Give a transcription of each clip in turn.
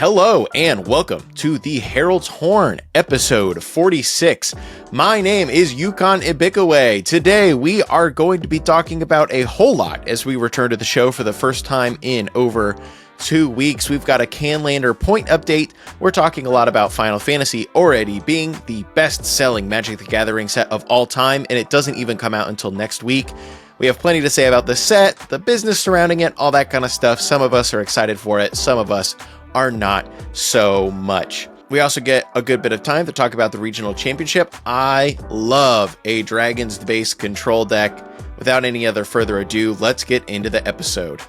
Hello and welcome to the Herald's Horn, episode 46. My name is Yukon Ibikawe. Today we are going to be talking about a whole lot as we return to the show for the first time in over 2 weeks. We've got a Canlander point update. We're talking a lot about Final Fantasy already being the best-selling Magic the Gathering set of all time, and it doesn't even come out until next week. We have plenty to say about the set, the business surrounding it, all that kind of stuff. Some of us are excited for it, some of us are not so much. We also get a good bit of time to talk about the regional championship. I love a Dragon's Base control deck. Without any other further ado, let's get into the episode.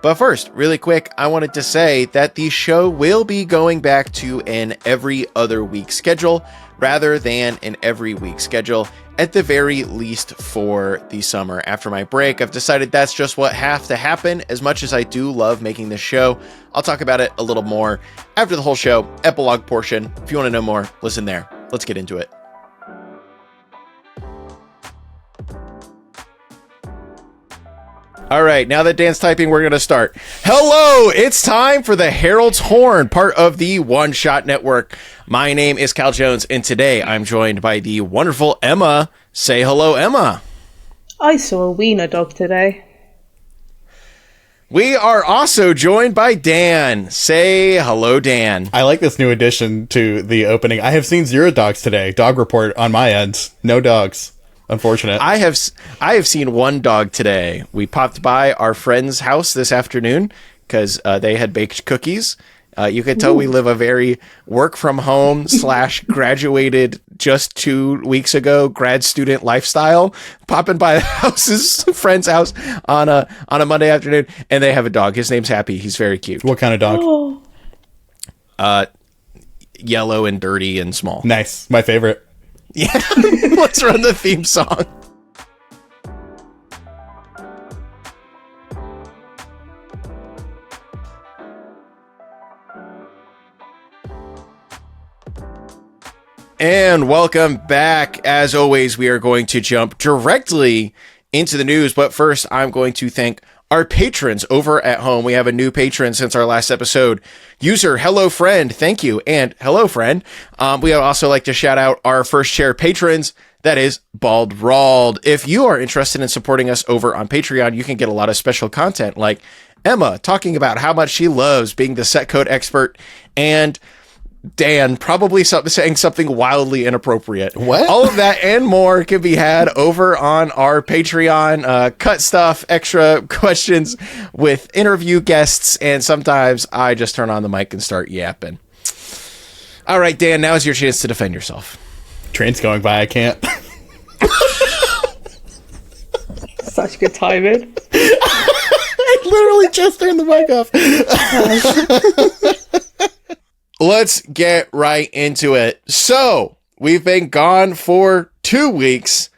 But first, really quick, I wanted to say that the show will be going back to an every other week schedule rather than an every week schedule, at the very least for the summer. After my break, I've decided that's just what has to happen. As much as I do love making this show, I'll talk about it a little more after the whole show, epilogue portion. If you want to know more, listen there. Let's get into it. All right, now that Dan's typing, we're going to start. Hello, it's time for the Herald's Horn, part of the One Shot Network. My name is Cal Jones, and today I'm joined by the wonderful Emma. Say hello, Emma. I saw a wiener dog today. We are also joined by Dan. Say hello, Dan. I like this new addition to the opening. I have seen 0 dogs today. Dog report on my end. No dogs. Unfortunate. I have seen 1 dog today. We popped by our friend's house this afternoon because they had baked cookies. You could tell we live a very work from home / graduated just 2 weeks ago grad student lifestyle. Popping by the friend's house on a Monday afternoon, and they have a dog. His name's Happy. He's very cute. What kind of dog? Oh. Yellow and dirty and small. Nice. My favorite. Yeah, let's run the theme song. And welcome back. As always, we are going to jump directly into the news, but first I'm going to thank our patrons over at home. We have a new patron since our last episode. User Hello Friend, thank you, and hello friend. We would also like to shout out our first chair patrons, that is Bald Rald. If you are interested in supporting us over on Patreon, you can get a lot of special content like Emma talking about how much she loves being the set code expert, and Dan probably saying something wildly inappropriate. What? All of that and more can be had over on our Patreon. Cut stuff, extra questions with interview guests, and sometimes I just turn on the mic and start yapping. All right, Dan, now is your chance to defend yourself. Train's going by, I can't. Such good timing. I literally just turned the mic off. Let's get right into it. So, we've been gone for 2 weeks.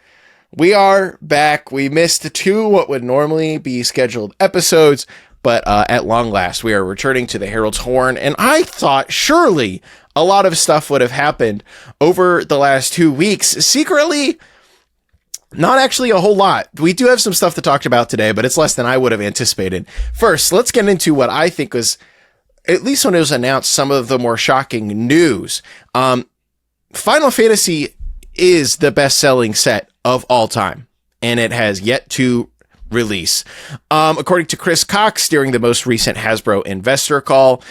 We are back. We missed 2 what would normally be scheduled episodes, but at long last, we are returning to the Herald's Horn, and I thought surely a lot of stuff would have happened over the last 2 weeks. Secretly, not actually a whole lot. We do have some stuff to talk about today, but it's less than I would have anticipated. First, let's get into what I think was, at least when it was announced, some of the more shocking news. Final Fantasy is the best-selling set of all time, and it has yet to release. According to Chris Cox, during the most recent Hasbro investor call,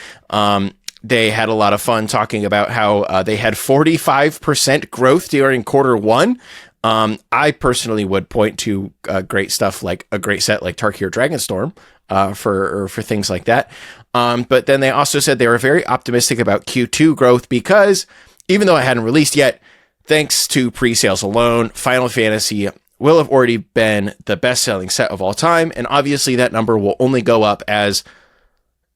they had a lot of fun talking about how they had 45% growth during quarter 1. I personally would point to great stuff like a great set like Tarkir Dragonstorm for things like that. But then they also said they were very optimistic about Q2 growth because even though it hadn't released yet, thanks to pre-sales alone, Final Fantasy will have already been the best-selling set of all time. And obviously that number will only go up as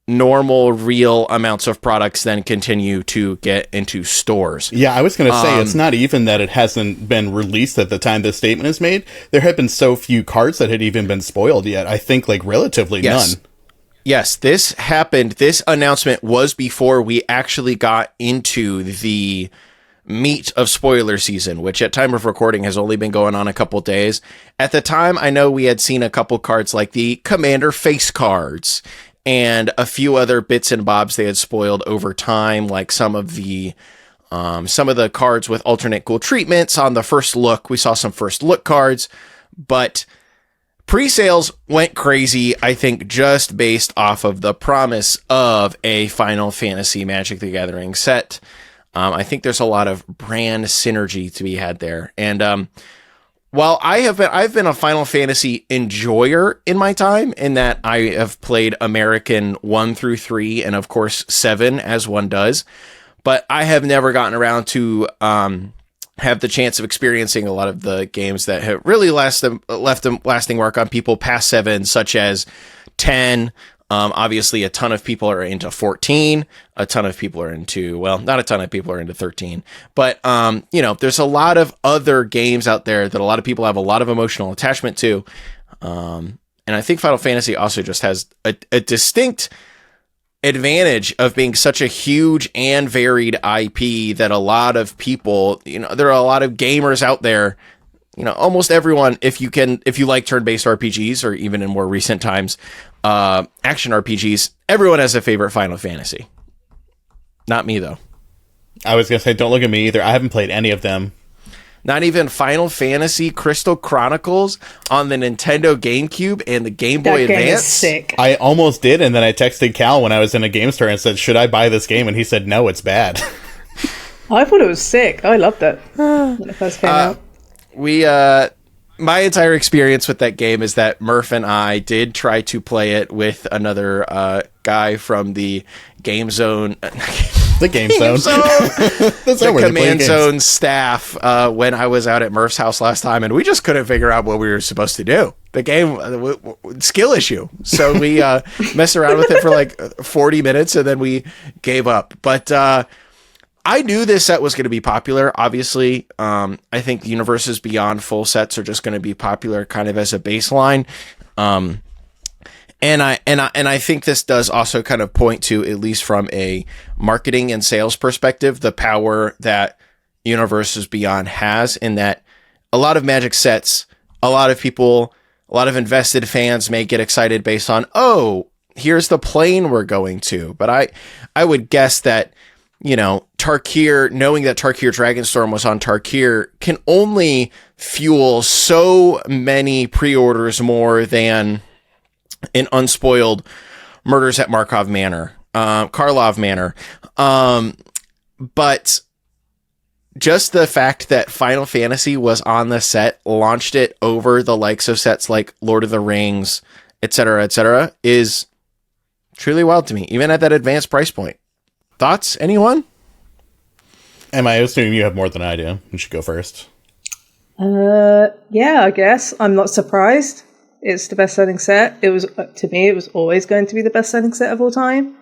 normal, real amounts of products then continue to get into stores. Yeah, I was going to say, it's not even that it hasn't been released at the time this statement is made. There have been so few cards that had even been spoiled yet. I think, like, relatively none. Yes, this happened. This announcement was before we actually got into the meat of spoiler season, which at time of recording has only been going on a couple days. At the time, I know we had seen a couple cards like the Commander face cards and a few other bits and bobs they had spoiled over time, like some of the cards with alternate cool treatments on the first look. We saw some first look cards, but pre-sales went crazy, I think, just based off of the promise of a Final Fantasy Magic the Gathering set. I think there's a lot of brand synergy to be had there. And while I've been a Final Fantasy enjoyer in my time, in that I have played American 1 through 3 and of course 7 as one does, but I have never gotten around to have the chance of experiencing a lot of the games that have really left a lasting mark on people past 7, such as 10. Obviously, a ton of people are into 14. A ton of people are into, well, not a ton of people are into 13. But, there's a lot of other games out there that a lot of people have a lot of emotional attachment to. And I think Final Fantasy also just has a distinct advantage of being such a huge and varied IP that a lot of people, there are a lot of gamers out there. Almost everyone, if you like turn-based RPGs, or even in more recent times, action RPGs, everyone has a favorite Final Fantasy. Not me, though. I was going to say, don't look at me either. I haven't played any of them. Not even Final Fantasy Crystal Chronicles on the Nintendo GameCube and the Game Boy Advance? Game is sick. I almost did, and then I texted Cal when I was in a game store and said, should I buy this game? And he said, no, it's bad. I thought it was sick. I loved it when it first came out. My entire experience with that game is that Murph and I did try to play it with another guy from the Game Zone. The Game Zone. The Command Zone staff when I was out at Murph's house last time, and we just couldn't figure out what we were supposed to do. The game, skill issue. So we messed around with it for like 40 minutes, and then we gave up. But I knew this set was going to be popular. Obviously, I think the Universes Beyond full sets are just going to be popular kind of as a baseline. And I think this does also kind of point to, at least from a marketing and sales perspective, the power that Universes Beyond has, in that a lot of Magic sets, a lot of people, a lot of invested fans may get excited based on, oh, here's the plane we're going to. But I would guess that, Tarkir, knowing that Tarkir Dragonstorm was on Tarkir, can only fuel so many pre-orders more than an unspoiled Murders at Karlov Manor. But just the fact that Final Fantasy was on the set, launched it over the likes of sets like Lord of the Rings, etc., is truly wild to me, even at that advanced price point. Thoughts, anyone? Emma, I assume you have more than I do. You should go first. Yeah, I guess. I'm not surprised. It's the best-selling set. It was, to me, it was always going to be the best-selling set of all time.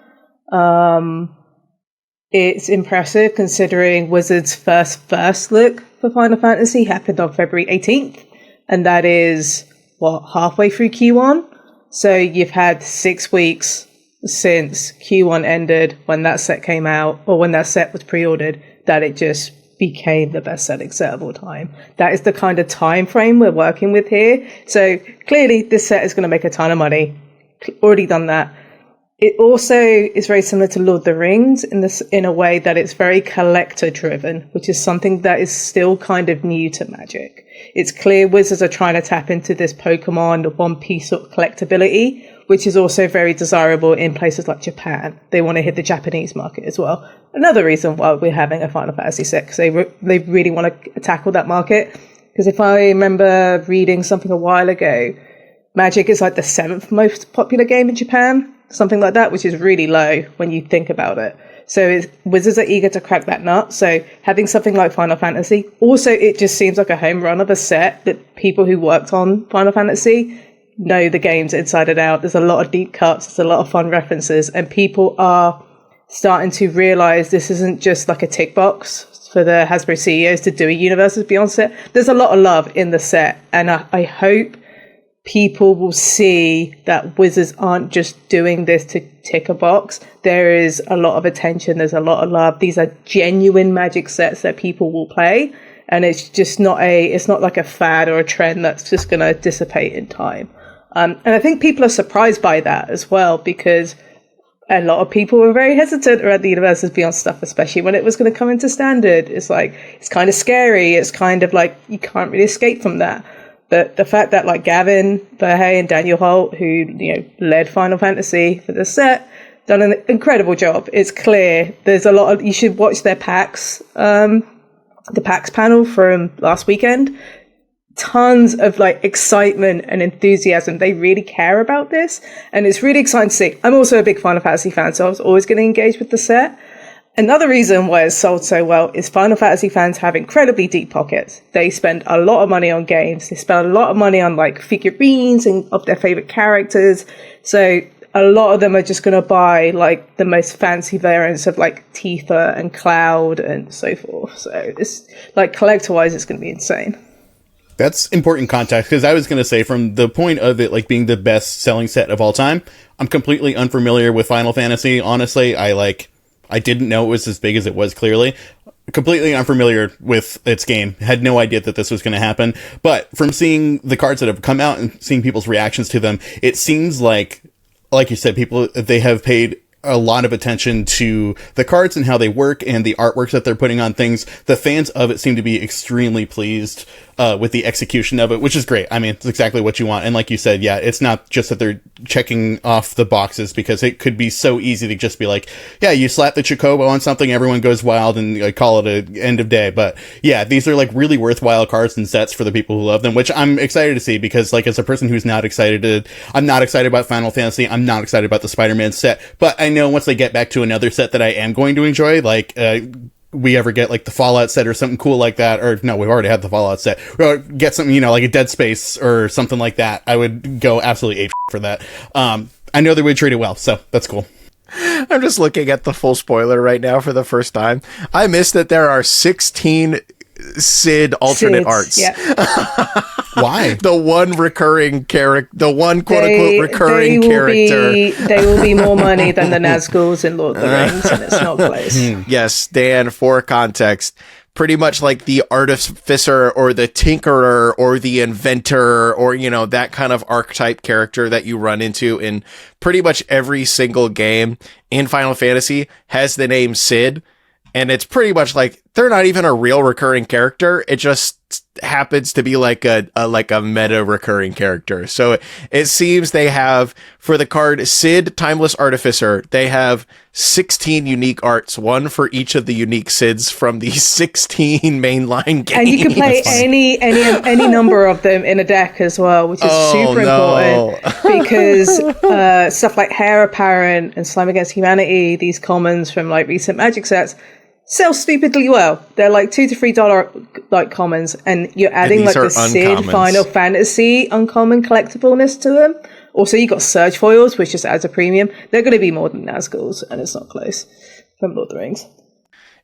It's impressive considering Wizards' first look for Final Fantasy happened on February 18th, and that is, halfway through Q1? So you've had 6 weeks since Q1 ended, when that set came out, or when that set was pre-ordered, that it just became the best-selling set of all time. That is the kind of time frame we're working with here. So clearly this set is going to make a ton of money. Already done that. It also is very similar to Lord of the Rings in a way that it's very collector-driven, which is something that is still kind of new to Magic. It's clear Wizards are trying to tap into this Pokemon One Piece sort of collectability, which is also very desirable in places like Japan. They want to hit the Japanese market as well. Another reason why we're having a Final Fantasy set, because they really want to tackle that market. Because if I remember reading something a while ago, Magic is like the 7th most popular game in Japan, something like that, which is really low when you think about it. So Wizards are eager to crack that nut. So having something like Final Fantasy, also it just seems like a home run of a set that people who worked on Final Fantasy know the games inside and out. There's a lot of deep cuts, there's a lot of fun references, and people are starting to realize this isn't just like a tick box for the Hasbro CEOs to do a Universes Beyond set. There's a lot of love in the set, and I hope people will see that Wizards aren't just doing this to tick a box. There is a lot of attention, there's a lot of love. These are genuine Magic sets that people will play, and it's just not like a fad or a trend that's just going to dissipate in time. And I think people are surprised by that as well, because a lot of people were very hesitant around the Universes Beyond stuff, especially when it was going to come into standard. It's like, it's kind of scary. It's kind of like, you can't really escape from that. But the fact that like Gavin Verhey and Daniel Holt, who, led Final Fantasy for the set, done an incredible job. It's clear. There's a lot of, you should watch their PAX, the PAX panel from last weekend. Tons of like excitement and enthusiasm. They really care about this, and it's really exciting to see. I'm also a big Final Fantasy fan, so I was always getting engaged with the set. Another reason why it's sold so well is Final Fantasy fans have incredibly deep pockets. They spend a lot of money on games. They spend a lot of money on like figurines and of their favorite characters. So a lot of them are just going to buy like the most fancy variants of like Tifa and Cloud and so forth. So it's like collector-wise, it's going to be insane. That's important context, because I was going to say, from the point of it like being the best selling set of all time, I'm completely unfamiliar with Final Fantasy. Honestly, I didn't know it was as big as it was, clearly. Completely unfamiliar with its game. Had no idea that this was going to happen. But from seeing the cards that have come out and seeing people's reactions to them, it seems like you said, they have paid a lot of attention to the cards and how they work and the artworks that they're putting on things. The fans of it seem to be extremely pleased with the execution of it, which is great. I mean, it's exactly what you want. And like you said, yeah, it's not just that they're checking off the boxes, because it could be so easy to just be like, yeah, you slap the Chocobo on something, everyone goes wild, and call it a end of day. But yeah, these are like really worthwhile cards and sets for the people who love them, which I'm excited to see, because like, as a person who's not excited I'm not excited about Final Fantasy. I'm not excited about the Spider-Man set, but I know once they get back to another set that I am going to enjoy, like, we ever get like the Fallout set or something cool like that, or no, we've already had the Fallout set, or get something, like a Dead Space or something like that, I would go absolutely ape for that. I know they would treat it well, so that's cool. I'm just looking at the full spoiler right now for the first time. I missed that there are 16 Sid alternate arts. Yeah. Why? The one recurring character, the one quote-unquote recurring character. They will be more money than the Nazguls in Lord of the Rings, and it's not close. Yes, Dan, for context, pretty much like the artificer or the tinkerer or the inventor, or, that kind of archetype character that you run into in pretty much every single game in Final Fantasy has the name Sid. And it's pretty much like, they're not even a real recurring character. It just happens to be like a meta recurring character. So it seems they have, for the card Sid Timeless Artificer, they have 16 unique arts, one for each of the unique Sids from the 16 mainline games. And you can play any number of them in a deck as well, which is super important, because stuff like Heir Apparent and Slime Against Humanity, these commons from like recent Magic sets, sell stupidly well. They're like $2 to $3 like commons, and you're adding like the Sid Final Fantasy uncommon collectibleness to them. Also, you got Surge Foils, which just adds a premium. They're going to be more than Nazguls, and it's not close from Lord of the Rings.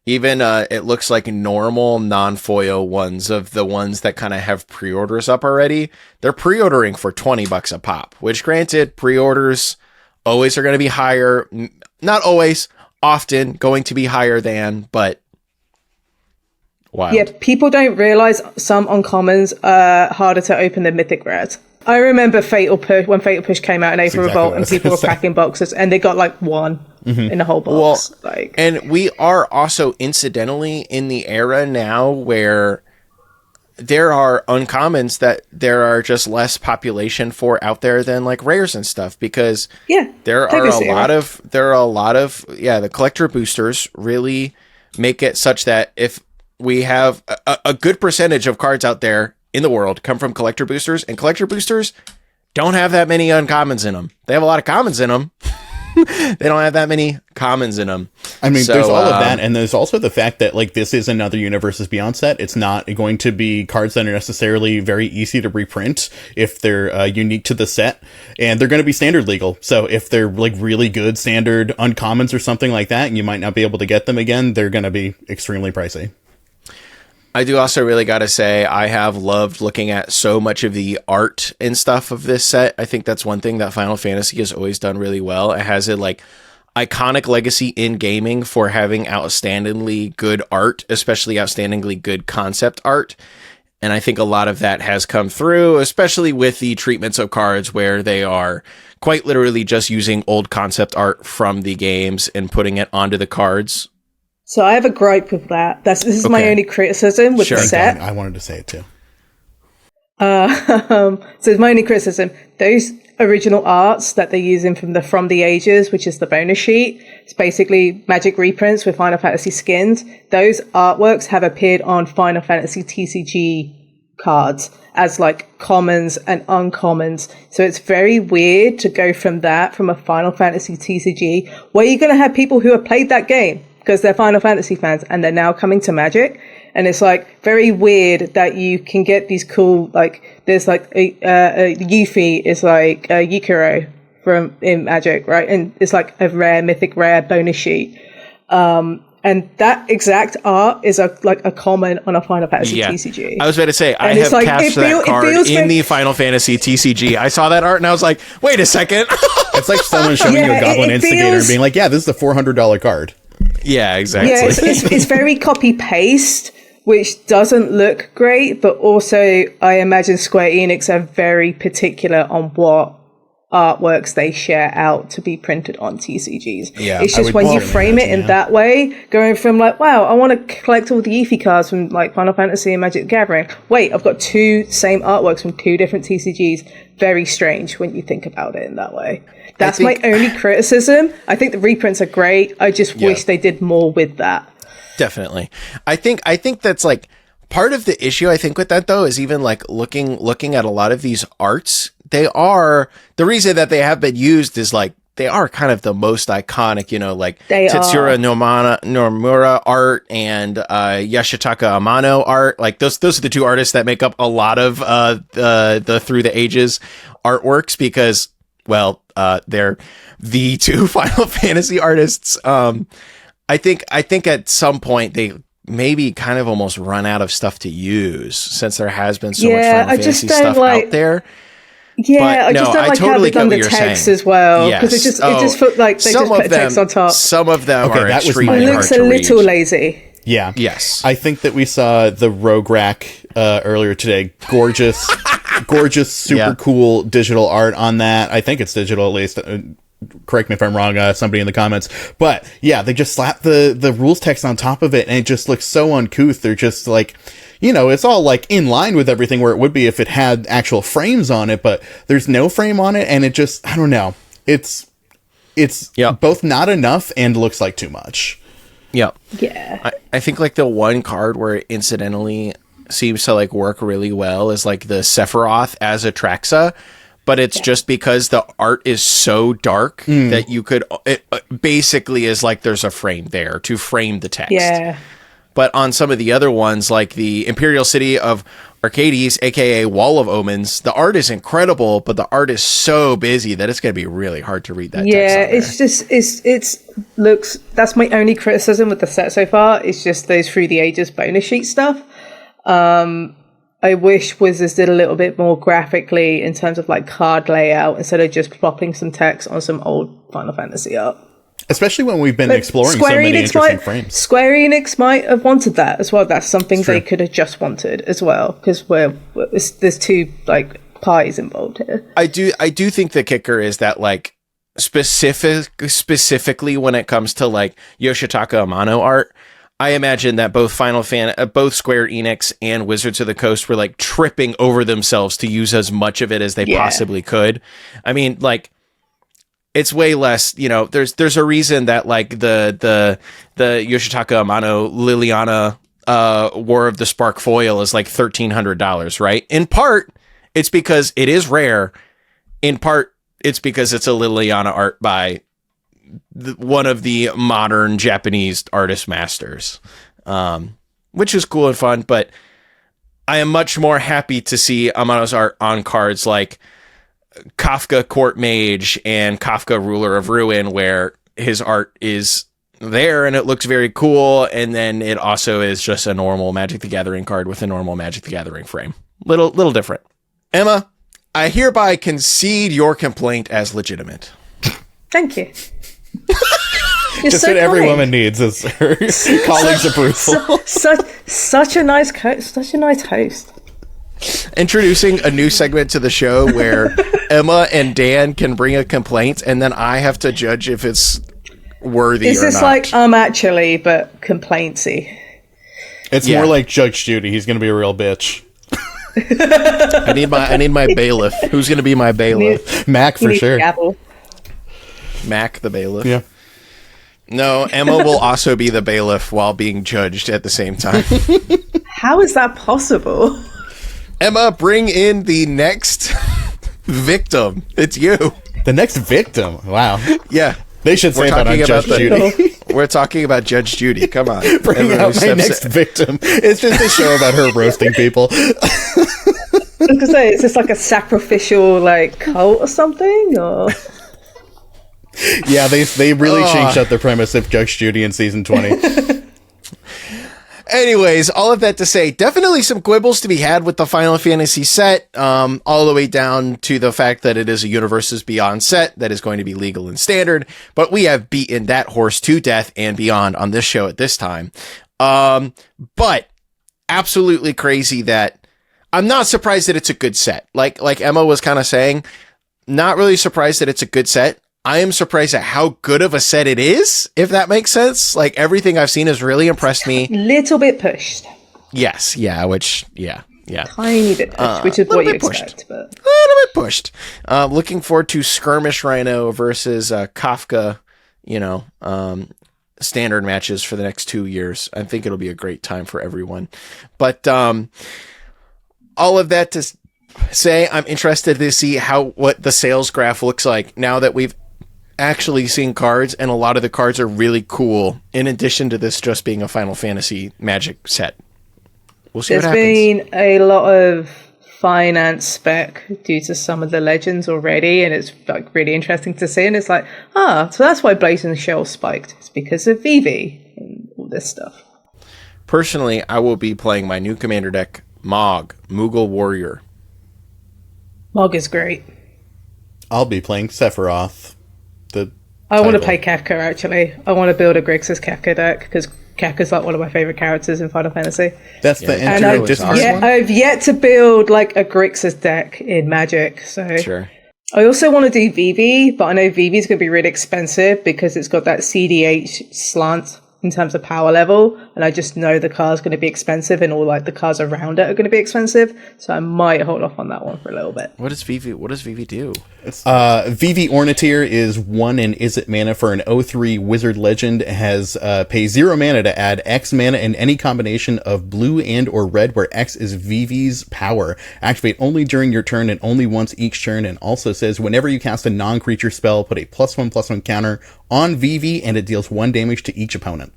Even it looks like normal non-foil ones, of the ones that kind of have pre-orders up already, they're pre-ordering for $20 a pop, which, granted, pre-orders always are going to be higher. Not always, often going to be higher than, but wild. Yeah, people don't realize some uncommons are harder to open than mythic rares. I remember Fatal Push, when Fatal Push came out in April Revolt, and people were packing boxes, and they got like one in the whole box. Well, and we are also incidentally in the era now where there are uncommons that there are just less population for out there than like rares and stuff, because there are a lot of the collector boosters really make it such that if we have a good percentage of cards out there in the world come from collector boosters, and collector boosters don't have that many uncommons in them. They have a lot of commons in them. They don't have that many commons in them. I mean, there's all of that, and there's also the fact that like this is another Universes Beyond set. It's not going to be cards that are necessarily very easy to reprint if they're unique to the set, and they're going to be standard legal. So if they're like really good standard uncommons or something like that, and you might not be able to get them again, they're going to be extremely pricey. I do also really got to say, I have loved looking at so much of the art and stuff of this set. I think that's one thing that Final Fantasy has always done really well. It has a like iconic legacy in gaming for having outstandingly good art, especially outstandingly good concept art. And I think a lot of that has come through, especially with the treatments of cards where they are quite literally just using old concept art from the games and putting it onto the cards. So I have a gripe with that. This is my only criticism with the set. I wanted to say it too. So it's my only criticism. Those original arts that they're using from the Ages, which is the bonus sheet, it's basically Magic reprints with Final Fantasy skins. Those artworks have appeared on Final Fantasy TCG cards as like commons and uncommons. So it's very weird to go from a Final Fantasy TCG where you're going to have people who have played that game because they're Final Fantasy fans and they're now coming to Magic. And it's like very weird that you can get these cool, like there's like a Yuffie is like a Yukiro in Magic, right? And it's like a mythic rare bonus sheet. And that exact art is a common on a Final Fantasy TCG. I was about to say, I have cast that card in the Final Fantasy TCG. I saw that art and I was like, wait a second. It's like someone showing you a Goblin Instigator and being like, yeah, this is a $400 card. Yeah, exactly. Yeah, it's very copy-paste, which doesn't look great, but also I imagine Square Enix are very particular on what artworks they share out to be printed on TCGs. Yeah, it's just when you frame it in that way, going from like, wow, I want to collect all the Yuffie cards from like Final Fantasy and Magic the Gathering. Wait, I've got two same artworks from two different TCGs. Very strange when you think about it in that way. That's my only criticism. I think the reprints are great. I just wish they did more with that. Definitely. I think that's like part of the issue I think with that though is even like looking at a lot of these arts, the reason that they have been used is like they are kind of the most iconic, like Tetsuro Nomura art and Yoshitaka Amano art. Like those are the two artists that make up a lot of the Through the Ages artworks because, well, they're the two Final Fantasy artists. I think at some point they maybe kind of almost run out of stuff to use since there has been so much Final Fantasy stuff out there. Yeah, I just don't like how they've done the text as well because it just felt like they just put text on top. Some of them are extremely hard to read. It looks a little lazy. Yeah. Yes. I think that we saw the Rogue Rack earlier today. Gorgeous, super cool digital art on that. I think it's digital at least. Correct me if I'm wrong, somebody in the comments. But yeah, they just slap the rules text on top of it and it just looks so uncouth. They're just like, it's all like in line with everything where it would be if it had actual frames on it, but there's no frame on it and it just, I don't know. It's both not enough and looks like too much. Yeah. Yeah. I think like the one card where it incidentally seems to like work really well is like the Sephiroth as Atraxa. But it's just because the art is so dark that it basically is like there's a frame there to frame the text. Yeah. But on some of the other ones, like the Imperial City of Arcades, aka Wall of Omens, the art is incredible, but the art is so busy that it's going to be really hard to read that text. Yeah, it's just, that's my only criticism with the set so far. It's just those Through the Ages bonus sheet stuff. I wish Wizards did a little bit more graphically in terms of like card layout instead of just plopping some text on some old Final Fantasy art. Especially when we've been exploring so many interesting frames. Square Enix might have wanted that as well. That's something they could have just wanted as well because there's two like pies involved here. I do think the kicker is that like specifically when it comes to like Yoshitaka Amano art, I imagine that both both Square Enix and Wizards of the Coast were like tripping over themselves to use as much of it as they possibly could. I mean, like it's way less, there's a reason that like the Yoshitaka Amano Liliana War of the Spark foil is like $1,300, right? In part, it's because it is rare. In part, it's because it's a Liliana art by one of the modern Japanese artist masters, which is cool and fun, but I am much more happy to see Amano's art on cards like Kafka Court Mage and Kafka Ruler of Ruin, where his art is there and it looks very cool, and then it also is just a normal Magic the Gathering card with a normal Magic the Gathering frame. Little different. Emma, I hereby concede your complaint as legitimate. Thank you. Just what every woman needs is her colleagues' approval. Such a nice host. Introducing a new segment to the show where Emma and Dan can bring a complaint, and then I have to judge if it's worthy or not. Is this like actually, but complaintsy? It's more like Judge Judy. He's going to be a real bitch. I need my bailiff. Who's going to be my bailiff? Mac for sure. Mac the bailiff. Yeah. No, Emma will also be the bailiff while being judged at the same time. How is that possible? Emma, bring in the next victim. It's you. The next victim. Wow. Yeah. They should say that on Judge Judy. We're talking about Judge Judy. Come on. Bring out my next victim. It's just a show about her roasting people. I was gonna say, is this like a sacrificial like cult or something? Or yeah, they really changed up the premise of Judge Judy in season 20. Anyways, all of that to say, definitely some quibbles to be had with the Final Fantasy set, all the way down to the fact that it is a Universes Beyond set that is going to be legal and standard, but we have beaten that horse to death and beyond on this show at this time. But absolutely crazy that I'm not surprised that it's a good set. Like Emma was kind of saying, not really surprised that it's a good set. I am surprised at how good of a set it is, if that makes sense. Like, everything I've seen has really impressed me. Little bit pushed. Yes, yeah, Tiny bit pushed, which is what you expect. But a little bit pushed. Looking forward to Skirmish Rhino versus Kafka, standard matches for the next 2 years. I think it'll be a great time for everyone. But all of that to say, I'm interested to see what the sales graph looks like now that we've actually seen cards, and a lot of the cards are really cool, in addition to this just being a Final Fantasy Magic set. We'll see what happens. There's been a lot of finance spec due to some of the legends already, and it's like really interesting to see, and it's like, so that's why Blazing Shell spiked. It's because of Vivi and all this stuff. Personally, I will be playing my new commander deck, Mog, Moogle Warrior. Mog is great. I'll be playing Sephiroth. I want to play Kafka, actually. I want to build a Grixis Kafka deck, because Kafka's like one of my favorite characters in Final Fantasy. That's the entry of Discord one? I've yet to build like a Grixis deck in Magic, so... Sure. I also want to do Vivi, but I know Vivi's going to be really expensive because it's got that CDH slant in terms of power level, and I just know the car's going to be expensive, and all like the cars around it are going to be expensive, so I might hold off on that one for a little bit. What does Vivi do? Vivi Ornithir is 1 and is it mana for an 0/3 wizard legend. It has pay 0 mana to add X mana in any combination of blue and or red where X is Vivi's power. Activate only during your turn and only once each turn, and also says whenever you cast a non-creature spell, put a +1/+1 counter on Vivi, and it deals 1 damage to each opponent.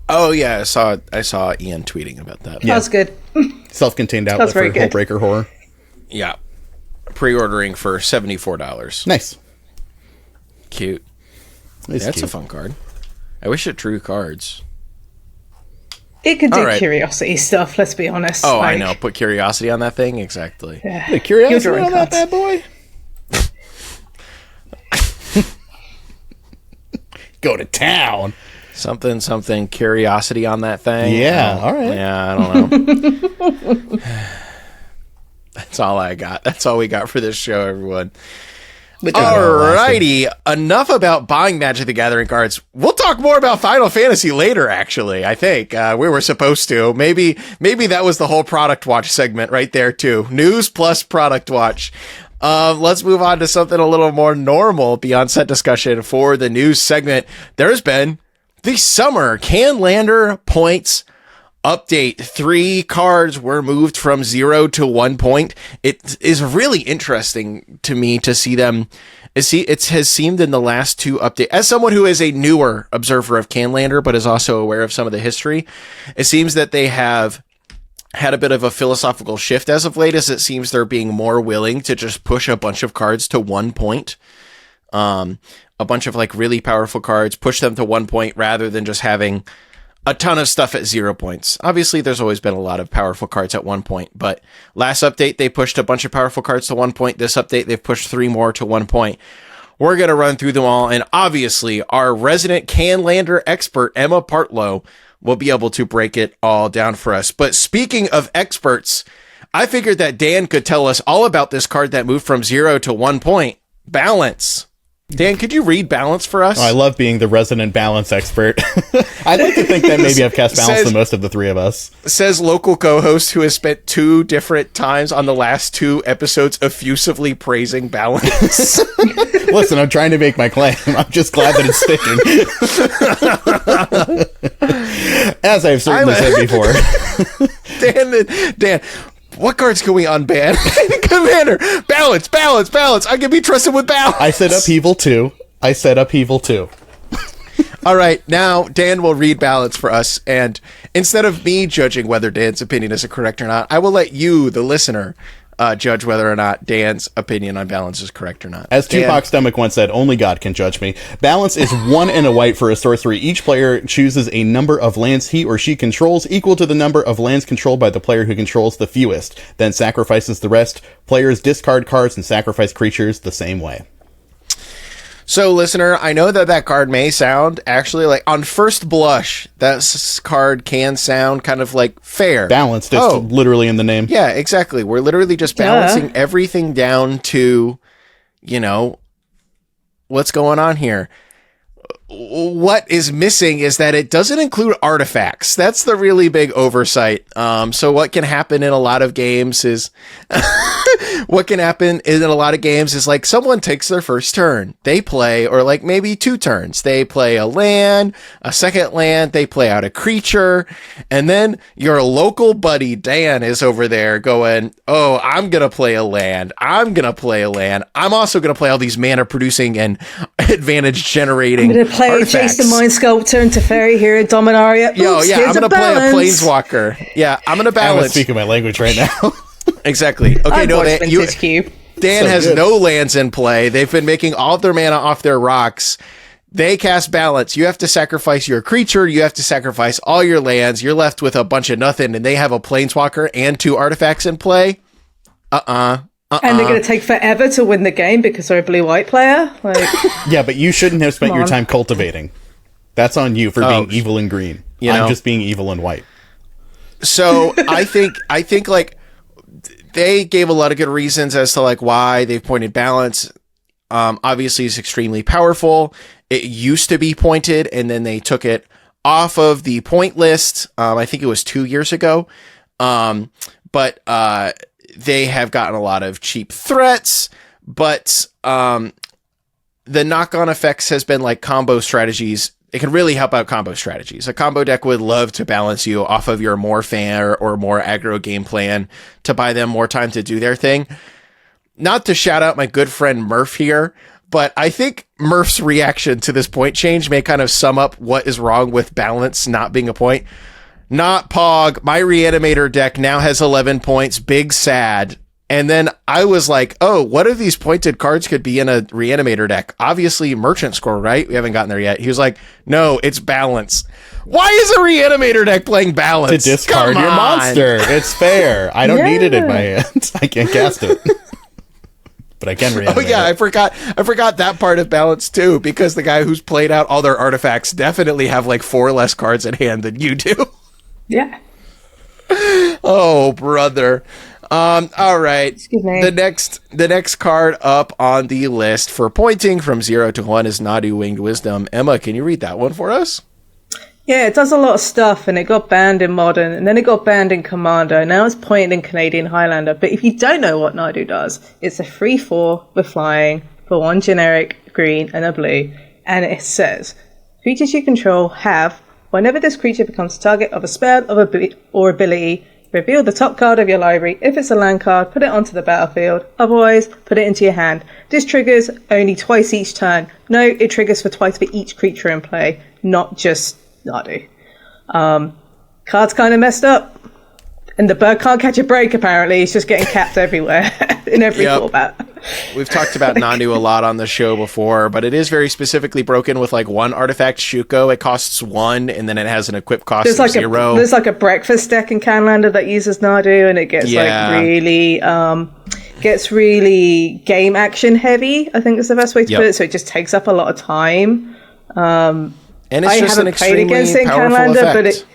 Oh yeah, I saw Ian tweeting about that. Yeah. That's good. Self-contained outlet for Hullbreaker Horror. Yeah. Pre-ordering for $74. Nice. Cute. That's a fun card. I wish it drew cards. It could do curiosity stuff, let's be honest. Oh, I know. Put curiosity on that thing? Exactly. Yeah. The curiosity on that bad boy? Go to town. Something curiosity on that thing. Yeah, all right. Yeah, I don't know. That's all I got. That's all we got for this show, everyone. Alrighty, enough about buying Magic the Gathering cards. We'll talk more about Final Fantasy later, actually, I think. We were supposed to. Maybe that was the whole Product Watch segment right there, too. News plus Product Watch. Let's move on to something a little more normal beyond set discussion for the news segment. There's been the summer Canlander points update. 3 cards were moved from 0 to 1 point. It is really interesting to me to see them. It has seemed in the last 2 updates, as someone who is a newer observer of Canlander, but is also aware of some of the history, it seems that they have had a bit of a philosophical shift as of late, as it seems they're being more willing to just push a bunch of cards to 1 point. A bunch of like really powerful cards, push them to 1 point rather than just having a ton of stuff at 0 points. Obviously, there's always been a lot of powerful cards at 1 point, but last update, they pushed a bunch of powerful cards to 1 point. This update, they've pushed 3 more to 1 point. We're going to run through them all, and obviously, our resident Canlander expert, Emma Partlow, will be able to break it all down for us. But speaking of experts, I figured that Dan could tell us all about this card that moved from 0 to 1 point. Balance. Dan, could you read balance for us? Oh, I love being the resident balance expert. I'd like to think that maybe I've cast balance the most of the three of us. Says local co-host who has spent 2 different times on the last 2 episodes effusively praising balance. Listen, I'm trying to make my claim. I'm just glad that it's sticking. As I've certainly said before. Dan, what cards can we unban? Commander, balance. I can be trusted with balance. I said upheaval 2. All right, now Dan will read balance for us, and instead of me judging whether Dan's opinion is correct or not, I will let you, the listener, judge whether or not Dan's opinion on balance is correct or not. As Tupac Stomach once said, only God can judge me. Balance is 1 and a white for a sorcery. Each player chooses a number of lands he or she controls equal to the number of lands controlled by the player who controls the fewest, then sacrifices the rest. Players discard cards and sacrifice creatures the same way. So, listener, I know that card may sound actually like, on first blush, that card can sound kind of like fair. Balanced, it's literally in the name. Yeah, exactly. We're literally just balancing everything down to, what's going on here. What is missing is that it doesn't include artifacts. That's the really big oversight. So what can happen in a lot of games is like someone takes their first turn. They play, or like maybe 2 turns. They play a land, a second land, they play out a creature, and then your local buddy Dan is over there going, oh, I'm going to play a land. I'm also going to play all these mana producing and advantage generating. I'm going to play Jason Mind Sculptor and Teferi Hero Dominaria. I'm going to play a Planeswalker. Yeah, I'm going to balance. I'm speaking my language right now. Exactly. Okay, Dan has no lands in play. They've been making all of their mana off their rocks. They cast balance. You have to sacrifice your creature. You have to sacrifice all your lands. You're left with a bunch of nothing, and they have a Planeswalker and 2 artifacts in play. And they're going to take forever to win the game because they're a blue-white player. Yeah, but you shouldn't have spent your time cultivating. That's on you for being evil and green. I'm just being evil and white. So I think like they gave a lot of good reasons as to like why they've pointed balance. Obviously, it's extremely powerful. It used to be pointed, and then they took it off of the point list. I think it was 2 years ago. But they have gotten a lot of cheap threats, but the knock-on effects has been like combo strategies. It can really help out combo strategies. A combo deck would love to balance you off of your more fair or more aggro game plan to buy them more time to do their thing. Not to shout out my good friend Murph here, but I think Murph's reaction to this point change may kind of sum up what is wrong with balance not being a point. Not Pog. My Reanimator deck now has 11 points. Big sad. And then I was like, oh, what if these pointed cards could be in a Reanimator deck? Obviously, Merchant Scroll, right? We haven't gotten there yet. He was like, no, it's balance. Why is a Reanimator deck playing balance? To discard your monster. It's fair. I don't need it in my hand. I can't cast it. But I can reanimate I forgot that part of balance too, because the guy who's played out all their artifacts definitely have like 4 less cards in hand than you do. Yeah. Oh, brother. All right. Excuse me. The next card up on the list for pointing from 0 to 1 is Nadu Winged Wisdom. Emma, can you read that one for us? Yeah, it does a lot of stuff, and it got banned in Modern, and then it got banned in Commander. Now it's pointed in Canadian Highlander. But if you don't know what Nadu does, it's a 3/4 with flying for 1 generic green and a blue, and it says, creatures you control have, whenever this creature becomes target of a spell or ability, reveal the top card of your library. If it's a land card, put it onto the battlefield. Otherwise, put it into your hand. This triggers only twice each turn. No, it triggers for twice for each creature in play, not just Nadu. Card's kind of messed up. And the bird can't catch a break, apparently. It's just getting capped everywhere in every format. We've talked about Nadu a lot on the show before, but it is very specifically broken with like 1 artifact Shuko. It costs 1, and then it has an equip cost of 0. There's like a breakfast deck in Canlander that uses Nadu, and it gets really game action heavy, I think is the best way to put it. So it just takes up a lot of time. And it's I just an haven't played extremely against it in powerful Canlander, effect. but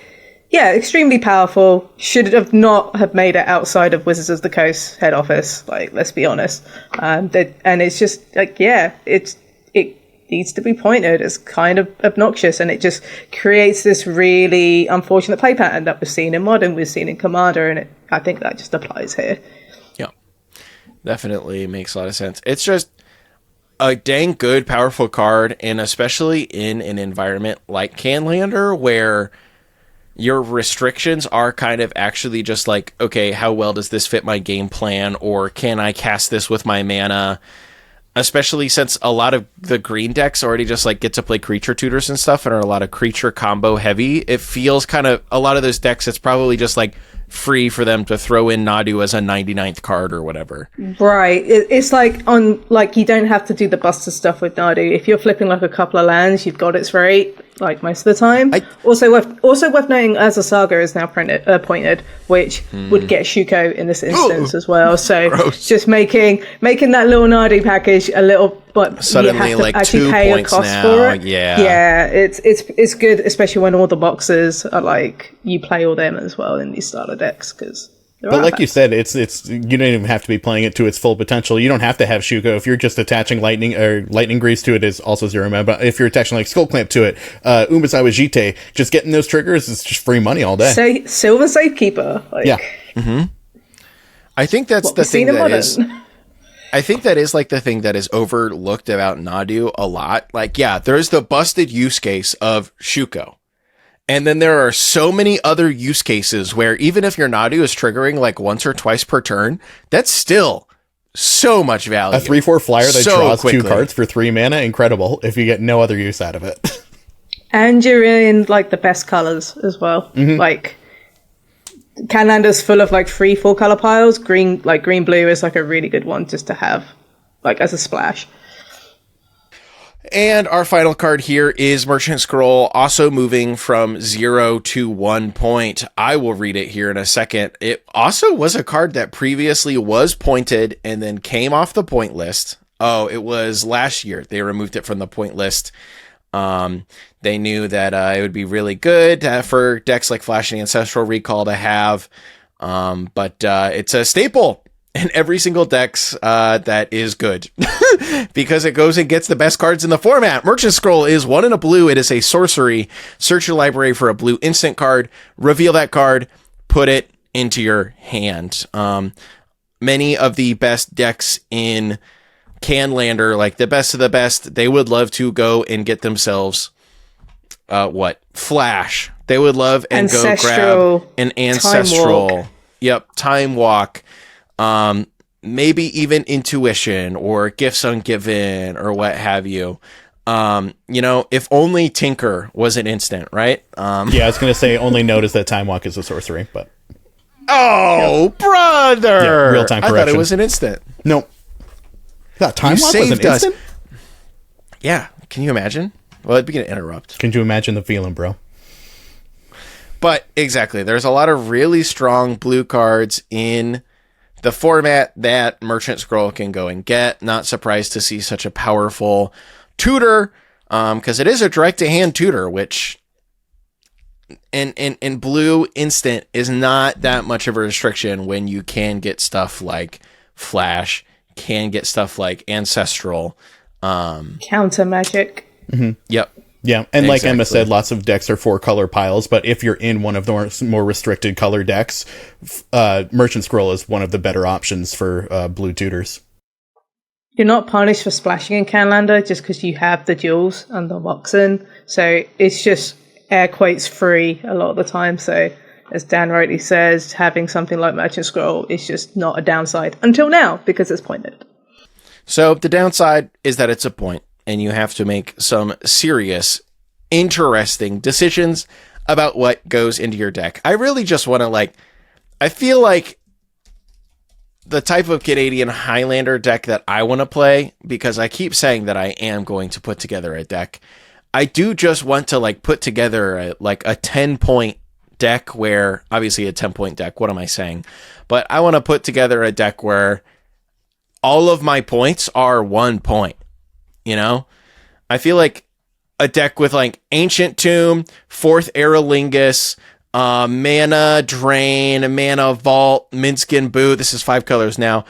yeah, extremely powerful. Should have not have made it outside of Wizards of the Coast head office. Like, let's be honest. And it's just like, yeah, it needs to be pointed. It's kind of obnoxious, and it just creates this really unfortunate play pattern that we've seen in Modern, we've seen in Commander, and I think that just applies here. Yeah, definitely makes a lot of sense. It's just a dang good, powerful card, and especially in an environment like Canlander, where your restrictions are kind of actually just like, okay, how well does this fit my game plan, or can I cast this with my mana? Especially since a lot of the green decks already just like get to play creature tutors and stuff and are a lot of creature combo heavy. It feels kind of, a lot of those decks, it's probably just like free for them to throw in Nadu as a 99th card or whatever. Right. It's like you don't have to do the buster stuff with Nadu. If you're flipping like a couple of lands, you've got its rate, like most of the time. Also worth noting, as a Saga is now pointed, which would get Shuko in this instance as well. So Gross. just making that little Nadu package a little, but Suddenly you have to like actually 2 pay a points cost now. for it. Yeah. It's good, especially when all the boxes are like you play all them as well in these starter decks, because. But like you said, it's you don't even have to be playing it to its full potential. You don't have to have Shuko. If you're just attaching lightning grease to it, is also 0 mana. But if you're attaching like Skull Clamp to it, Umazawa Jite, just getting those triggers is just free money all day. So, Silver Safekeeper. Like, yeah. Mm-hmm. I think that's the thing that is. I think that is like the thing that is overlooked about Nadu a lot. Like, yeah, there's the busted use case of Shuko. And then there are so many other use cases where even if your Nadu is triggering like once or twice per turn, that's still so much value. A 3/4 flyer that so draws quickly. 2 cards for 3 mana, incredible if you get no other use out of it. And you're in like the best colors as well. Mm-hmm. Like Canlander's full of like 3-4 color piles. Green blue is like a really good one just to have like as a splash. And our final card here is Merchant Scroll, also moving from 0 to 1 point. I will read it here in a second. It also was a card that previously was pointed and then came off the point list. Oh, it was last year. They removed it from the point list. They knew that it would be really good for decks like Flash and Ancestral Recall to have. But it's a staple in every single deck's that is good because it goes and gets the best cards in the format. Merchant Scroll is 1 and a blue. It is a sorcery. Search your library for a blue instant card, reveal that card, put it into your hand. Many of the best decks in Canlander, like the best of the best, they would love to go and get themselves Flash. They would love and go grab an Ancestral. Time Walk. Maybe even Intuition or Gifts Ungiven or what have you. If only Tinker was an instant, right? Yeah, I was going to say only notice that Time Walk is a sorcery, but... Oh, brother! Yeah, real-time correction. I thought it was an instant. Nope. That Time Walk was an instant? Yeah, can you imagine? Well, I'd be going to interrupt. Can you imagine the feeling, bro? But, exactly, there's a lot of really strong blue cards in the format that Merchant Scroll can go and get. Not surprised to see such a powerful tutor, because it is a direct-to-hand tutor, which in blue instant is not that much of a restriction when you can get stuff like Flash, can get stuff like Ancestral. Counter magic. Mm-hmm. Yep. Yeah, and like Emma said, lots of decks are 4-color piles, but if you're in one of the more restricted color decks, Merchant Scroll is one of the better options for blue tutors. You're not punished for splashing in Canlander just because you have the duels and the Moxen, so it's just air quotes free a lot of the time. So, as Dan rightly says, having something like Merchant Scroll is just not a downside until now because it's pointed. So the downside is that it's a point. And you have to make some serious, interesting decisions about what goes into your deck. I really just want to I feel like the type of Canadian Highlander deck that I want to play, because I keep saying that I am going to put together a deck. I do just want to put together a 10-point deck where, obviously a 10-point deck, what am I saying? But I want to put together a deck where all of my points are 1 point. I feel like a deck with like Ancient Tomb, Fourth Aerolingus, Mana Drain, Mana Vault, Minskin Boot. This is 5 colors now.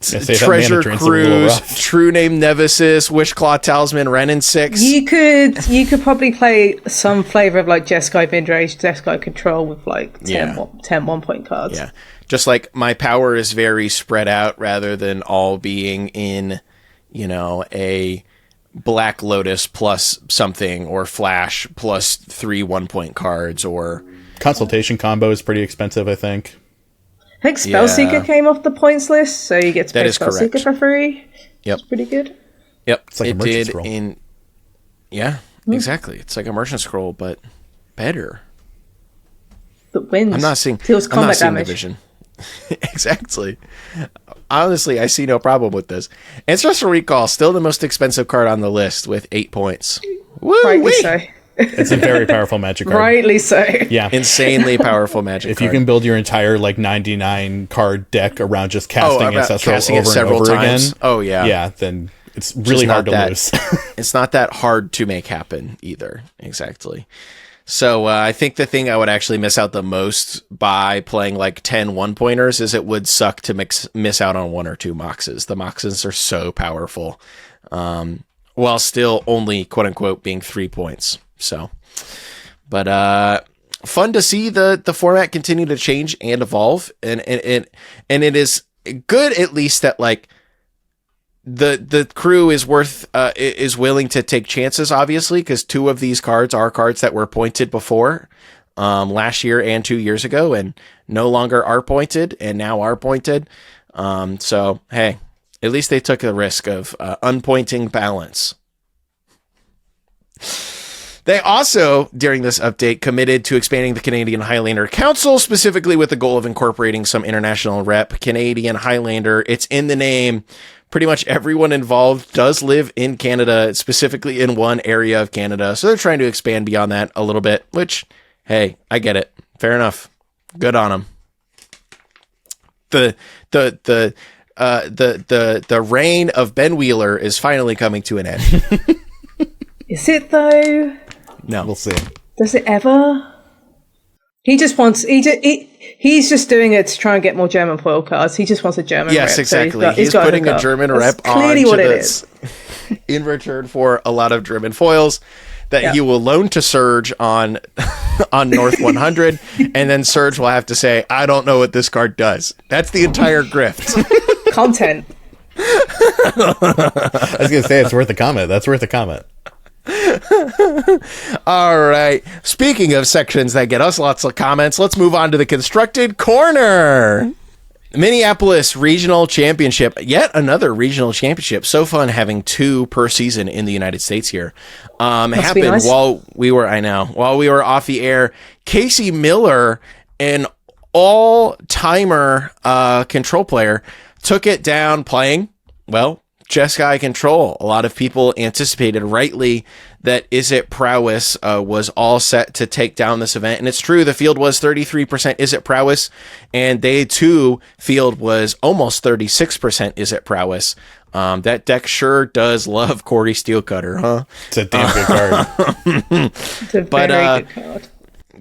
Treasure Cruise, True Name Nemesis, Wishclaw Talisman, Renin 6. You could probably play some flavor of like Jeskai Vindrage, Jeskai Control with like 10 1-point cards. Yeah. Just like my power is very spread out rather than all being in, a Black Lotus plus something or Flash plus 3 1-point cards or... Consultation combo is pretty expensive, I think. I think Spellseeker came off the points list, so you get to play Spellseeker for free. Yep. It's pretty good. Yep. It's like a merchant scroll. Yeah, exactly. It's like a merchant scroll, but better. That wins. I'm not seeing damage. the vision. Exactly. Honestly, I see no problem with this. Ancestral Recall, still the most expensive card on the list with 8 points. Woo! Rightly so. It's a very powerful magic card. Rightly so. Yeah. Insanely powerful magic if card. you can build your entire 99 card deck around just casting Ancestral over and over again. Oh, yeah. Yeah, then it's really hard to lose. It's not that hard to make happen either. Exactly. So I think the thing I would actually miss out the most by playing like 10 1-pointers is it would suck to miss out on 1 or 2 Moxes. The Moxes are so powerful, while still only, quote unquote, being 3 points. So, but fun to see the format continue to change and evolve, and it is good at least that like the crew is willing to take chances, obviously, because 2 of these cards are cards that were pointed before last year and 2 years ago, and no longer are pointed, and now are pointed. So hey, at least they took the risk of unpointing balance. They also, during this update, committed to expanding the Canadian Highlander Council, specifically with the goal of incorporating some international rep. Canadian Highlander, it's in the name. Pretty much everyone involved does live in Canada, specifically in one area of Canada. So they're trying to expand beyond that a little bit, which, hey, I get it. Fair enough. Good on them. The reign of Ben Wheeler is finally coming to an end. Is it though? No, we'll see. Does it ever? He's just doing it to try and get more German foil cards. He just wants a German rep. Yes, exactly. So he's putting a German rep on clearly what it is. In return for a lot of German foils that he will loan to Surge on North 100, and then Surge will have to say, I don't know what this card does. That's the entire grift. Content. I was going to say, it's worth a comment. That's worth a comment. All right. Speaking of sections that get us lots of comments, let's move on to the Constructed Corner. Minneapolis Regional Championship. Yet another regional championship. So fun having 2 per season in the United States here. Happened nice. while we were off the air. Casey Miller, an all-timer control player, took it down playing, Jeskai Control. A lot of people anticipated rightly that Izzet Prowess was all set to take down this event. And it's true, the field was 33% Izzet Prowess, and day 2 field was almost 36% Izzet Prowess. That deck sure does love Corey Steelcutter, huh? It's a damn good card. It's a very good card.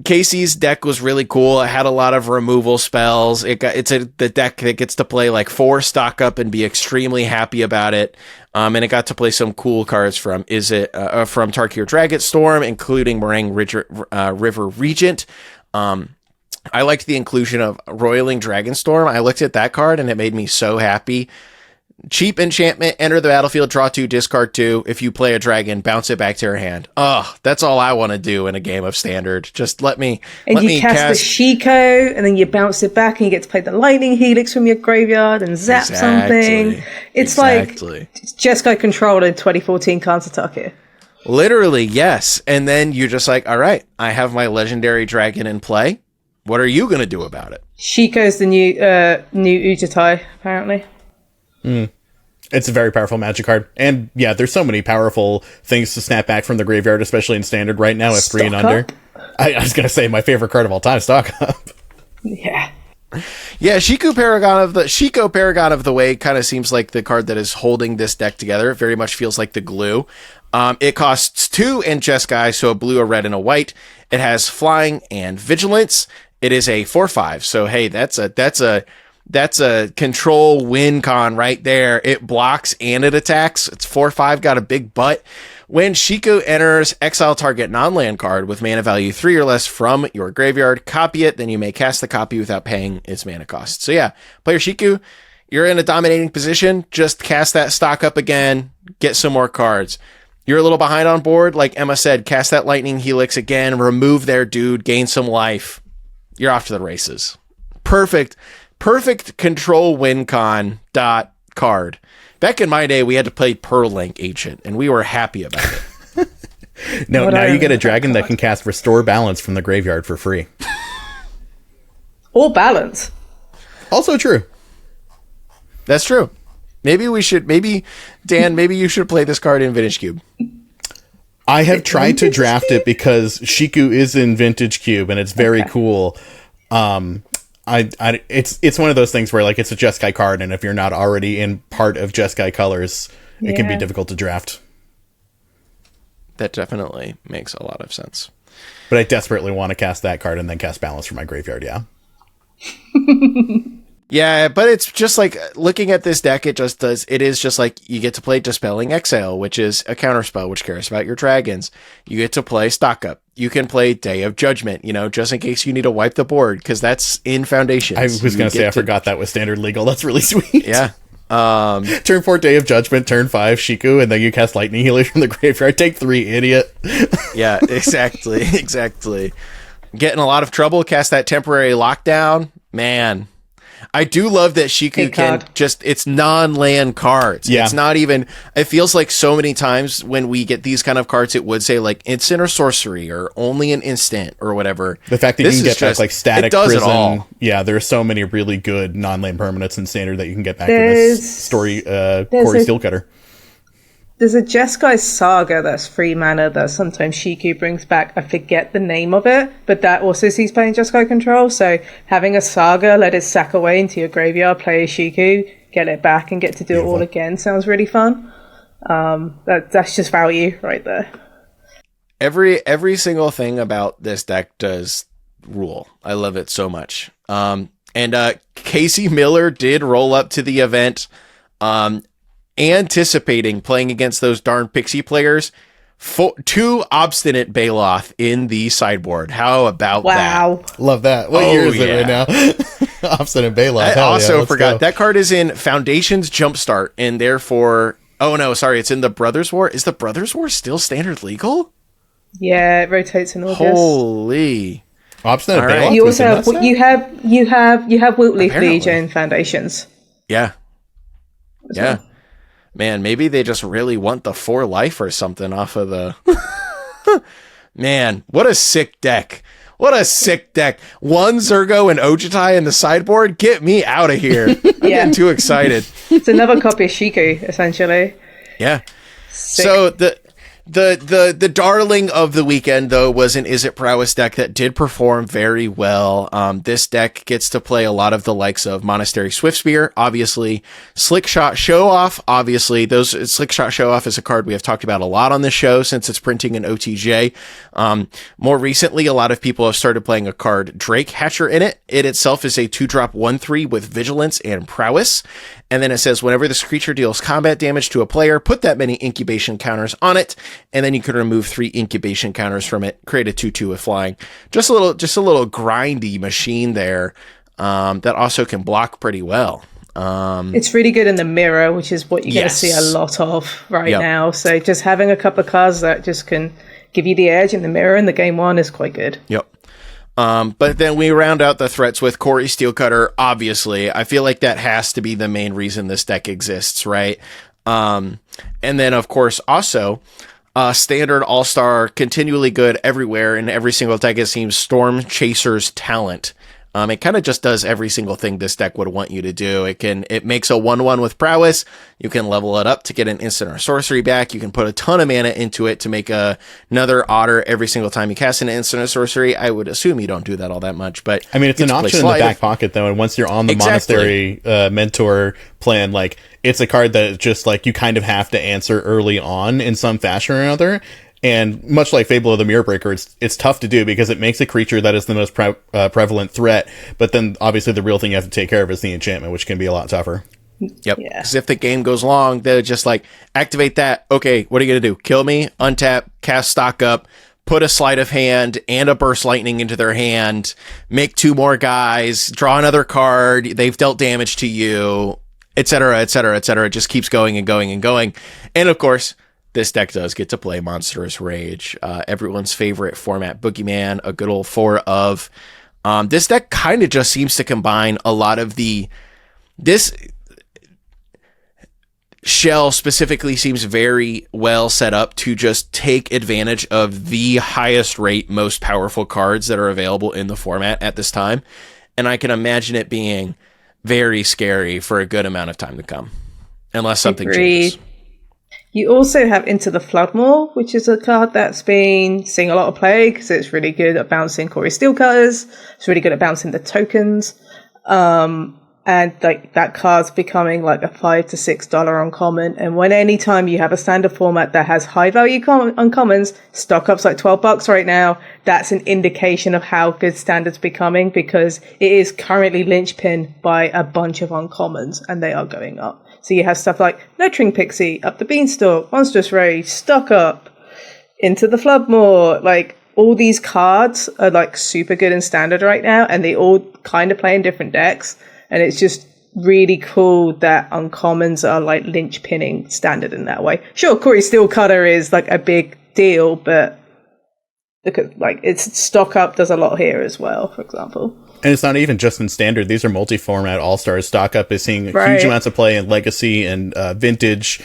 Casey's deck was really cool. It had a lot of removal spells. The deck that gets to play like 4 stock up and be extremely happy about it. And it got to play some cool cards from from Tarkir Dragonstorm, including Meringue River Regent. I liked the inclusion of Roiling Dragonstorm. I looked at that card and it made me so happy. Cheap enchantment, enter the battlefield, draw 2, discard 2. If you play a dragon, bounce it back to your hand. Oh, that's all I want to do in a game of Standard. Just let me cast the Shiko, and then you bounce it back, and you get to play the Lightning Helix from your graveyard and zap something. It's like Jeskai Control in 2014 Kanzatake. Literally, yes. And then you're just like, all right, I have my legendary dragon in play. What are you going to do about it? Shiko's the new Ujatai, apparently. It's a very powerful magic card. And yeah, there's so many powerful things to snap back from the graveyard, especially in Standard right now at 3 and under. I was going to say my favorite card of all time, Stock Up. Yeah. Yeah, Shiko Paragon of the Way kind of seems like the card that is holding this deck together. It very much feels like the glue. It costs 2 and Jeskai, so a blue, a red, and a white. It has flying and vigilance. It is a 4/5. So hey, that's a control win con right there. It blocks and it attacks. It's 4/5, got a big butt. When Shiko enters, exile target non-land card with mana value 3 or less from your graveyard, copy it, then you may cast the copy without paying its mana cost. So yeah, player Shiko, you're in a dominating position. Just cast that stock up again, get some more cards. You're a little behind on board, like Emma said, cast that Lightning Helix again, remove their dude, gain some life. You're off to the races. Perfect control win con card. Back in my day, we had to play Pearl Link Ancient, and we were happy about it. No, now you get a dragon that can cast Restore Balance from the graveyard for free. Or balance. Also true. That's true. Maybe Dan, you should play this card in Vintage Cube. I have tried to draft it because Shiku is in Vintage Cube and it's very cool. It's one of those things where like it's a Jeskai card, and if you're not already in part of Jeskai colors, it can be difficult to draft. That definitely makes a lot of sense. But I desperately want to cast that card and then cast Balance from my graveyard, yeah. Yeah, but it's just like looking at this deck, it is just like you get to play Dispelling Exhale, which is a counterspell which cares about your dragons. You get to play Stock Up. You can play Day of Judgment, just in case you need to wipe the board, because that's in Foundations. I was going to say, I forgot that was standard legal. That's really sweet. Yeah. Turn 4, Day of Judgment. Turn 5, Shiku, and then you cast Lightning Healer from the graveyard. Take 3, idiot. Yeah, exactly. Get in a lot of trouble, cast that Temporary Lockdown. Man. I do love that Shiku can it's non-land cards. Yeah. It's not even, it feels like so many times when we get these kind of cards, it would say like instant or sorcery or only an instant or whatever. The fact that you can get back like Static Prison. Yeah, there are so many really good non-land permanents in Standard that you can get back in this story, Corey Steelcutter. There's a Jeskai Saga that's 3 mana that sometimes Shiku brings back. I forget the name of it, but that also sees playing Jeskai control. So having a Saga, let it sack away into your graveyard, play a Shiku, get it back, and get to do it all again sounds really fun. That's just value right there. Every single thing about this deck does rule. I love it so much. And Casey Miller did roll up to the event. Anticipating playing against those darn Pixie players, 2 Obstinate Baloth in the sideboard. How about that? Love that. What year is it right now? Obstinate Baloth. I also forgot that card is in Foundations Jumpstart, and therefore, it's in the Brothers War. Is the Brothers War still Standard legal? Yeah, it rotates in August. Holy. Obstinate Baloth. You also have Wiltleaf Liege in Foundations. Yeah. Yeah. Man, maybe they just really want the 4 life or something off of the... Man, what a sick deck. One Zergo and Ojutai in the sideboard? Get me out of here. I'm getting too excited. It's another copy of Shiku, essentially. Yeah. Sick. So the darling of the weekend, though, was an Is It Prowess deck that did perform very well. This deck gets to play a lot of the likes of Monastery Swiftspear, obviously. Slick Shot Show Off, obviously. Slick Shot Show Off is a card we have talked about a lot on this show since it's printing in OTJ. More recently, a lot of people have started playing a card, Drake Hatcher, in it. It itself is a 2-drop 1/3 with Vigilance and Prowess. And then it says, whenever this creature deals combat damage to a player, put that many incubation counters on it. And then you can remove 3 incubation counters from it, create a 2/2 with flying. Just a little grindy machine there that also can block pretty well. It's really good in the mirror, which is what you're going to see a lot of now. So just having a couple of cards that just can give you the edge in the mirror in the game 1 is quite good. Yep. But then we round out the threats with Corey Steelcutter. Obviously, I feel like that has to be the main reason this deck exists, right? And then, of course, also... Standard All-Star, continually good everywhere in every single deck, it seems, Storm Chaser's Talent. It kind of just does every single thing this deck would want you to do. It makes a 1/1 with prowess. You can level it up to get an instant or sorcery back. You can put a ton of mana into it to make another otter every single time you cast an instant or sorcery. I would assume you don't do that all that much, but I mean, it's an option in the back pocket though. And once you're on the Monastery Mentor plan, like it's a card that just like you kind of have to answer early on in some fashion or another. And much like Fable of the Mirror Breaker, it's tough to do because it makes a creature that is the most prevalent threat. But then obviously the real thing you have to take care of is the enchantment, which can be a lot tougher. Yep. Because if the game goes long, they'll just like activate that. Okay, what are you going to do? Kill me, untap, cast stock up, put a sleight of hand and a burst lightning into their hand, make 2 more guys, draw another card. They've dealt damage to you, etc., etc., etc. It just keeps going and going and going. And of course, this deck does get to play Monstrous Rage, everyone's favorite format boogeyman, a good old 4 of. This deck kind of just seems to combine a lot of this shell specifically seems very well set up to just take advantage of the highest rate, most powerful cards that are available in the format at this time. And I can imagine it being very scary for a good amount of time to come, unless something changes. You also have Into the Floodmoor, which is a card that's been seeing a lot of play because it's really good at bouncing Corey Steelcutters. It's really good at bouncing the tokens. And like that card's becoming like a $5 to $6 uncommon. And anytime you have a standard format that has high value uncommons, stock up's like $12 right now. That's an indication of how good standard's becoming because it is currently linchpin by a bunch of uncommons and they are going up. So you have stuff like Nurturing Pixie, Up the Beanstalk, Monstrous Rage, Stock Up, Into the Floodmoor. Like, all these cards are, like, super good in Standard right now, and they all kind of play in different decks. And it's just really cool that uncommons are, like, linchpinning Standard in that way. Sure, Corey Steelcutter is, like, a big deal, but look at, like, it's Stock Up does a lot here as well, for example. And it's not even just in Standard. These are multi-format all-stars. Stock Up is seeing huge amounts of play in Legacy and Vintage.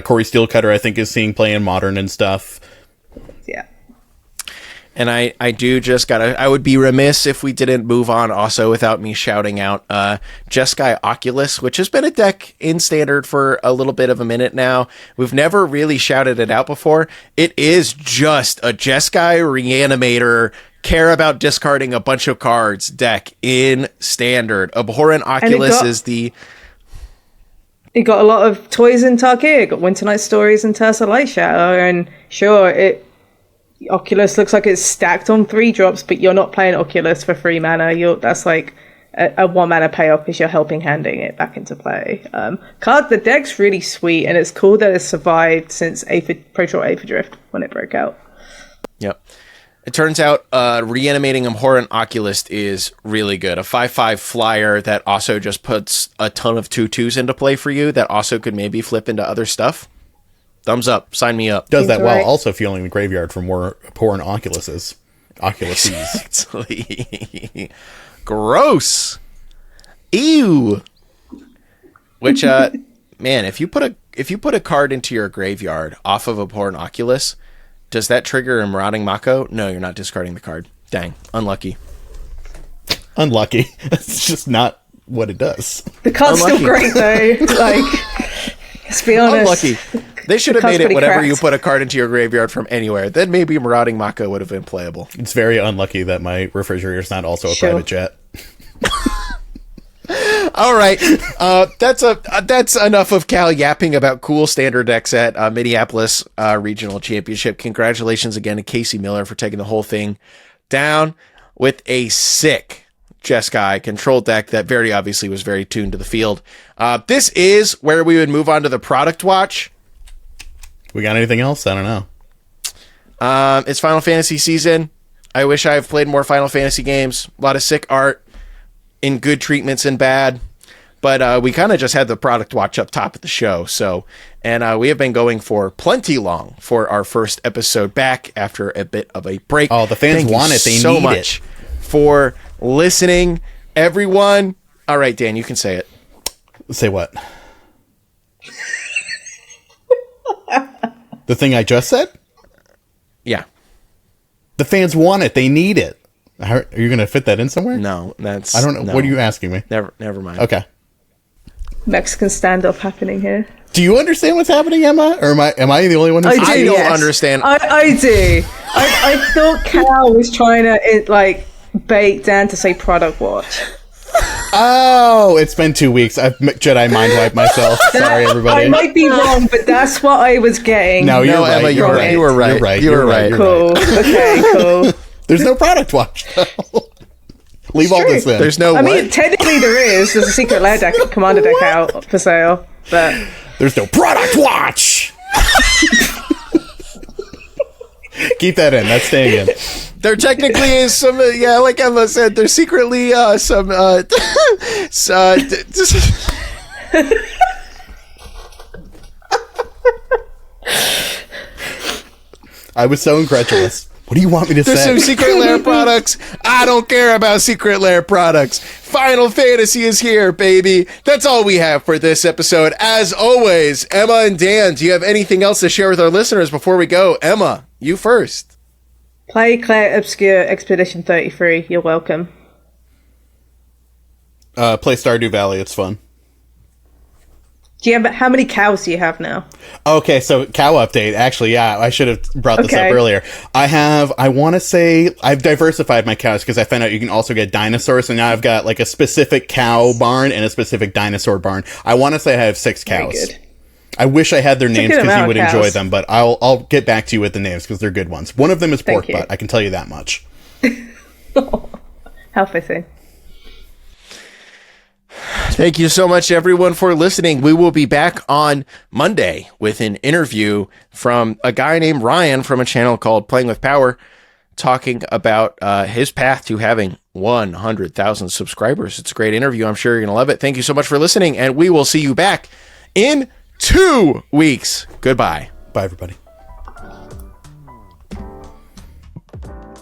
Corey Steelcutter, I think, is seeing play in Modern and stuff. Yeah. And I do just gotta, I would be remiss if we didn't move on also without me shouting out Jeskai Oculus, which has been a deck in Standard for a little bit of a minute now. We've never really shouted it out before. It is just a Jeskai Reanimator, care about discarding a bunch of cards deck in Standard. Abhorrent Oculus is the... It got a lot of toys in Tarkir. It got Winter Night Stories and Terza Light Shadow, and sure, Oculus looks like it's stacked on 3 drops, but you're not playing Oculus for 3 mana. That's like a 1 mana payoff because you're helping handing it back into play. The deck's really sweet, and it's cool that it's survived since Pro Tour Aether Drift when it broke out. Yep. It turns out reanimating Abhorrent Oculus is really good. A 5/5 flyer that also just puts a ton of 2/2s into play for you that also could maybe flip into other stuff. Thumbs up. Sign me up. Does that while also fueling the graveyard for more Abhorrent Oculuses. Exactly. Gross. Ew. Which, man, if you put a card into your graveyard off of Abhorrent Oculus, does that trigger a Marauding Mako? No, you're not discarding the card. Dang. Unlucky. That's just not what it does. The card's still great, though. Like, let's be honest. Unlucky. They should have made it whenever you put a card into your graveyard from anywhere. Then maybe Marauding Mako would have been playable. It's very unlucky that my refrigerator is not also a private jet. All right, that's enough of Cal yapping about cool Standard decks at Minneapolis Regional Championship. Congratulations again to Casey Miller for taking the whole thing down with a sick Jeskai control deck that very obviously was very tuned to the field. This is where we would move on to the product watch. We got anything else? I don't know. It's Final Fantasy season. I wish I have played more Final Fantasy games. A lot of sick art in good treatments and bad. But we kind of just had the product watch up top of the show. And we have been going for plenty long for our first episode back after a bit of a break. Oh, the fans want it. They need it. So much for listening, everyone. All right, Dan, you can say it. Say what? The thing I just said? Yeah. The fans want it. They need it. Are you going to fit that in somewhere? No, that's... I don't know. no. What are you asking me? Never mind. Okay. Mexican standoff happening here. Do you understand what's happening, Emma? Or am I the only one who's... I don't understand. I do. I thought Cal was trying to, bait Dan to say product watch. Oh, it's been 2 weeks. I've Jedi mind wiped myself. Sorry, everybody. I might be wrong, but that's what I was getting. No, you're right. Emma, you were right. You were right. Cool. Okay, cool. There's no product watch, though. Leave all this in. There's no I mean, technically there is. There's a secret lair deck, commander deck out for sale, but... There's no product watch! Keep that in. That's staying in. There technically is some, like Emma said, there's secretly some, I was so incredulous. What do you want me to there's say? some Secret Lair products. I don't care about Secret Lair products. Final Fantasy is here, baby. That's all we have for this episode. As always, Emma and Dan, do you have anything else to share with our listeners before we go? Emma, you first. Play Claire Obscure Expedition 33. You're welcome. Play Stardew Valley. It's fun. How many cows do you have now? Okay, so cow update. Actually, yeah, I should have brought this up earlier. I want to say I've diversified my cows because I found out you can also get dinosaurs. So now I've got like a specific cow barn and a specific dinosaur barn. I want to say I have 6 cows. Very good. I wish I had their names good because you amount would of enjoy cows. them, but I'll get back to you with the names because they're good ones. One of them is pork Thank you. butt. I can tell you that much. How fitting. Thank you so much, everyone, for listening. We will be back on Monday with an interview from a guy named Ryan from a channel called Playing with Power, talking about his path to having 100,000 subscribers. It's a great interview. I'm sure you're going to love it. Thank you so much for listening, and we will see you back in 2 weeks. Goodbye. Bye, everybody.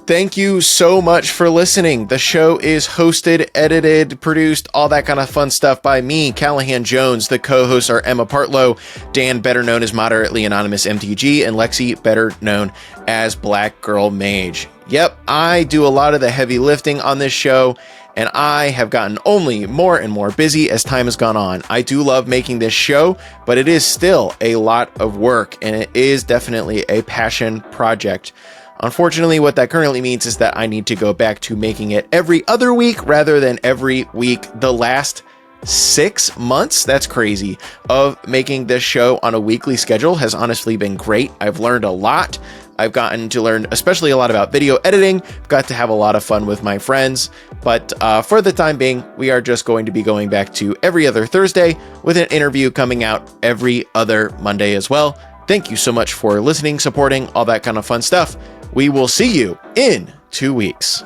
Thank you so much for listening. The show is hosted, edited, produced, all that kind of fun stuff by me, Callahan Jones. The co-hosts are Emma Partlow, Dan, better known as Moderately Anonymous MTG, and Lexi, better known as Black Girl Mage. Yep, I do a lot of the heavy lifting on this show, and I have gotten only more and more busy as time has gone on. I do love making this show, but it is still a lot of work, and it is definitely a passion project. Unfortunately, what that currently means is that I need to go back to making it every other week rather than every week. The last 6 months, that's crazy, of making this show on a weekly schedule has honestly been great. I've learned a lot. I've gotten to learn especially a lot about video editing. Got to have a lot of fun with my friends. But for the time being, we are just going to be going back to every other Thursday with an interview coming out every other Monday as well. Thank you so much for listening, supporting, all that kind of fun stuff. We will see you in 2 weeks.